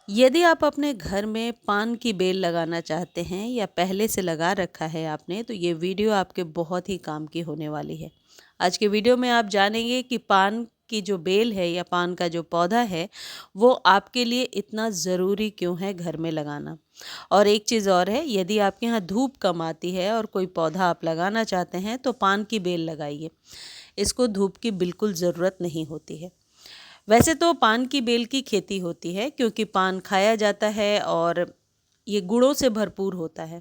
यदि आप अपने घर में पान की बेल लगाना चाहते हैं या पहले से लगा रखा है आपने, तो ये वीडियो आपके बहुत ही काम की होने वाली है। आज के वीडियो में आप जानेंगे कि पान की जो बेल है या पान का जो पौधा है, वो आपके लिए इतना ज़रूरी क्यों है घर में लगाना। और एक चीज़ और है, यदि आपके यहाँ धूप कम आती है और कोई पौधा आप लगाना चाहते हैं, तो पान की बेल लगाइए। इसको धूप की बिल्कुल ज़रूरत नहीं होती है। वैसे तो पान की बेल की खेती होती है क्योंकि पान खाया जाता है और ये गुणों से भरपूर होता है।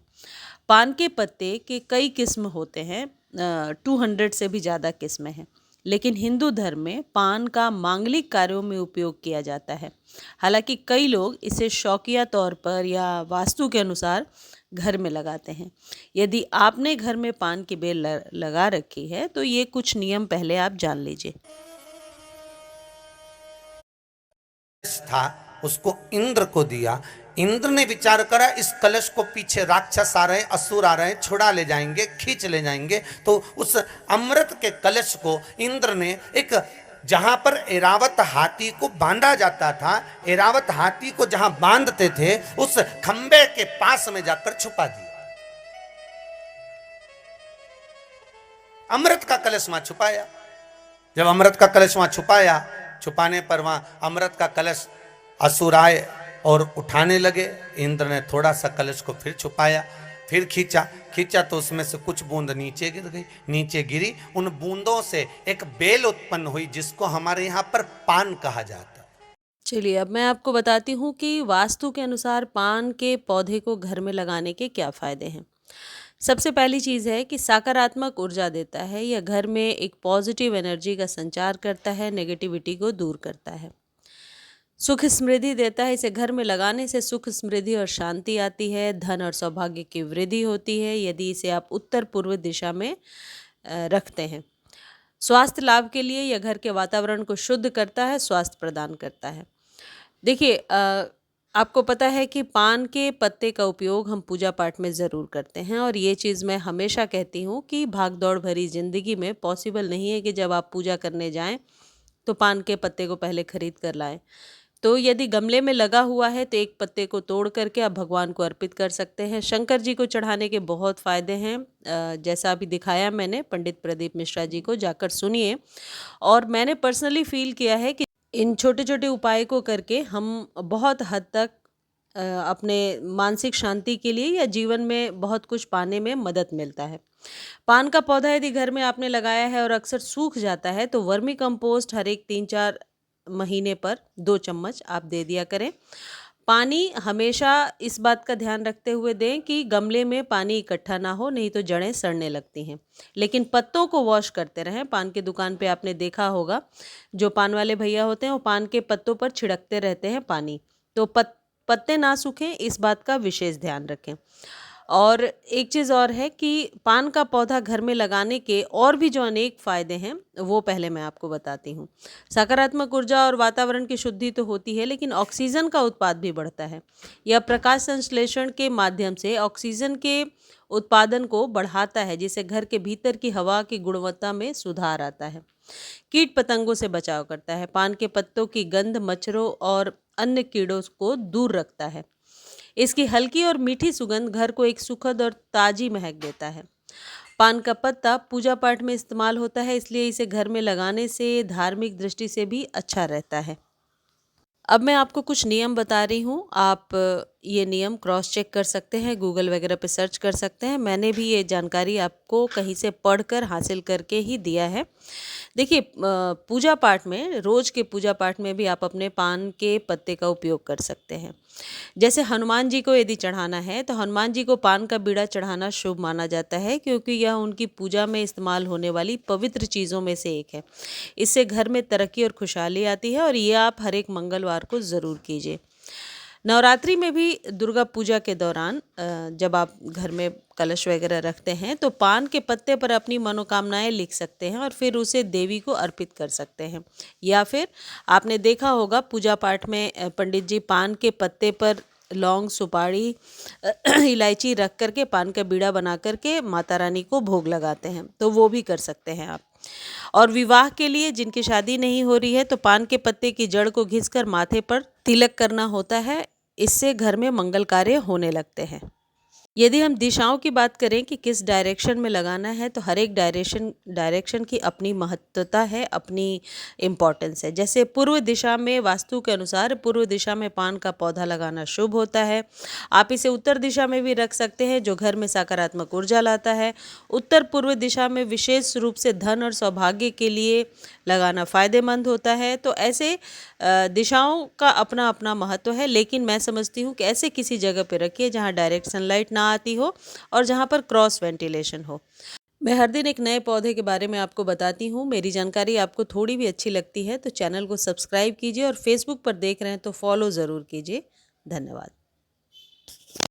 पान के पत्ते के कई किस्म होते हैं, 200 से भी ज़्यादा किस्में हैं। लेकिन हिंदू धर्म में पान का मांगलिक कार्यों में उपयोग किया जाता है। हालांकि कई लोग इसे शौकिया तौर पर या वास्तु के अनुसार घर में लगाते हैं। यदि आपने घर में पान की बेल लगा रखी है, तो ये कुछ नियम पहले आप जान लीजिए। था, उसको इंद्र को दिया। इंद्र ने विचार करा इस कलश को पीछे राक्षस आ रहे हैं, असुर आ रहे हैं, छुड़ा ले जाएंगे, खींच ले जाएंगे। तो उस अमृत के कलश को इंद्र ने एक, जहां पर एरावत हाथी को बांधा जाता था, एरावत हाथी को जहां बांधते थे, उस खंबे के पास में जाकर छुपा दिया। अमृत का कलश वहां छुपाया। जब अमृत का कलश वहां छुपाया, छुपाने पर वहां अमृत का कलश असुर आए और उठाने लगे। इंद्र ने थोड़ा सा कलश को फिर छुपाया, फिर खींचा, खींचा तो उसमें से कुछ बूंद नीचे गिर गई। नीचे गिरी, उन बूंदों से एक बेल उत्पन्न हुई जिसको हमारे यहाँ पर पान कहा जाता है। चलिए, अब मैं आपको बताती हूँ कि वास्तु के अनुसार पान के पौधे को घर में लगाने के क्या फ़ायदे हैं। सबसे पहली चीज़ है कि सकारात्मक ऊर्जा देता है, या घर में एक पॉजिटिव एनर्जी का संचार करता है, नेगेटिविटी को दूर करता है। सुख समृद्धि देता है, इसे घर में लगाने से सुख समृद्धि और शांति आती है, धन और सौभाग्य की वृद्धि होती है यदि इसे आप उत्तर पूर्व दिशा में रखते हैं। स्वास्थ्य लाभ के लिए यह घर के वातावरण को शुद्ध करता है, स्वास्थ्य प्रदान करता है। देखिए, आपको पता है कि पान के पत्ते का उपयोग हम पूजा पाठ में ज़रूर करते हैं, और ये चीज़ मैं हमेशा कहती हूँ कि भाग दौड़ भरी ज़िंदगी में पॉसिबल नहीं है कि जब आप पूजा करने जाएं तो पान के पत्ते को पहले खरीद कर लाएं। तो यदि गमले में लगा हुआ है तो एक पत्ते को तोड़ करके आप भगवान को अर्पित कर सकते हैं। शंकर जी को चढ़ाने के बहुत फ़ायदे हैं, जैसा अभी दिखाया मैंने पंडित प्रदीप मिश्रा जी को, जाकर सुनिए। और मैंने पर्सनली फ़ील किया है कि इन छोटे-छोटे उपाय को करके हम बहुत हद तक अपने मानसिक शांति के लिए या जीवन में बहुत कुछ पाने में मदद मिलता है। पान का पौधा यदि घर में आपने लगाया है और अक्सर सूख जाता है, तो वर्मी कंपोस्ट हर एक 3-4 महीने पर 2 चम्मच आप दे दिया करें। पानी हमेशा इस बात का ध्यान रखते हुए दें कि गमले में पानी इकट्ठा ना हो, नहीं तो जड़ें सड़ने लगती हैं। लेकिन पत्तों को वॉश करते रहें। पान की दुकान पे आपने देखा होगा, जो पान वाले भैया होते हैं वो पान के पत्तों पर छिड़कते रहते हैं पानी। तो पत्ते ना सूखें, इस बात का विशेष ध्यान रखें। और एक चीज़ और है कि पान का पौधा घर में लगाने के और भी जो अनेक फ़ायदे हैं, वो पहले मैं आपको बताती हूँ। सकारात्मक ऊर्जा और वातावरण की शुद्धि तो होती है, लेकिन ऑक्सीजन का उत्पाद भी बढ़ता है। यह प्रकाश संश्लेषण के माध्यम से ऑक्सीजन के उत्पादन को बढ़ाता है, जिससे घर के भीतर की हवा की गुणवत्ता में सुधार आता है। कीट पतंगों से बचाव करता है। पान के पत्तों की गंध मच्छरों और अन्य कीड़ों को दूर रखता है। इसकी हल्की और मीठी सुगंध घर को एक सुखद और ताजी महक देता है। पान का पत्ता पूजा पाठ में इस्तेमाल होता है, इसलिए इसे घर में लगाने से धार्मिक दृष्टि से भी अच्छा रहता है। अब मैं आपको कुछ नियम बता रही हूँ। आप ये नियम क्रॉस चेक कर सकते हैं, गूगल वगैरह पे सर्च कर सकते हैं। मैंने भी ये जानकारी आपको कहीं से पढ़कर हासिल करके ही दिया है। देखिए, पूजा पाठ में, रोज़ के पूजा पाठ में भी आप अपने पान के पत्ते का उपयोग कर सकते हैं। जैसे हनुमान जी को यदि चढ़ाना है, तो हनुमान जी को पान का बीड़ा चढ़ाना शुभ माना जाता है, क्योंकि यह उनकी पूजा में इस्तेमाल होने वाली पवित्र चीज़ों में से एक है। इससे घर में तरक्की और खुशहाली आती है, और ये आप हर एक मंगलवार को ज़रूर कीजिए। नवरात्रि में भी दुर्गा पूजा के दौरान जब आप घर में कलश वगैरह रखते हैं, तो पान के पत्ते पर अपनी मनोकामनाएं लिख सकते हैं और फिर उसे देवी को अर्पित कर सकते हैं। या फिर आपने देखा होगा पूजा पाठ में पंडित जी पान के पत्ते पर लौंग, सुपारी, इलायची रख करके पान का बीड़ा बना करके माता रानी को भोग लगाते हैं, तो वो भी कर सकते हैं आप। और विवाह के लिए जिनकी शादी नहीं हो रही है, तो पान के पत्ते की जड़ को घिसकर माथे पर तिलक करना होता है। इससे घर में मंगल कार्य होने लगते हैं। यदि हम दिशाओं की बात करें कि किस डायरेक्शन में लगाना है, तो हर एक डायरेक्शन की अपनी महत्वता है, अपनी इम्पोर्टेंस है। जैसे पूर्व दिशा में वास्तु के अनुसार पूर्व दिशा में पान का पौधा लगाना शुभ होता है। आप इसे उत्तर दिशा में भी रख सकते हैं, जो घर में सकारात्मक ऊर्जा लाता है। उत्तर पूर्व दिशा में विशेष रूप से धन और सौभाग्य के लिए लगाना फायदेमंद होता है। तो ऐसे दिशाओं का अपना अपना महत्व है, लेकिन मैं समझती हूँ कि ऐसे किसी जगह पे रखिए जहाँ डायरेक्ट सनलाइट ना आती हो और जहाँ पर क्रॉस वेंटिलेशन हो। मैं हर दिन एक नए पौधे के बारे में आपको बताती हूँ। मेरी जानकारी आपको थोड़ी भी अच्छी लगती है तो चैनल को सब्सक्राइब कीजिए और फेसबुक पर देख रहे हैं तो फॉलो ज़रूर कीजिए। धन्यवाद।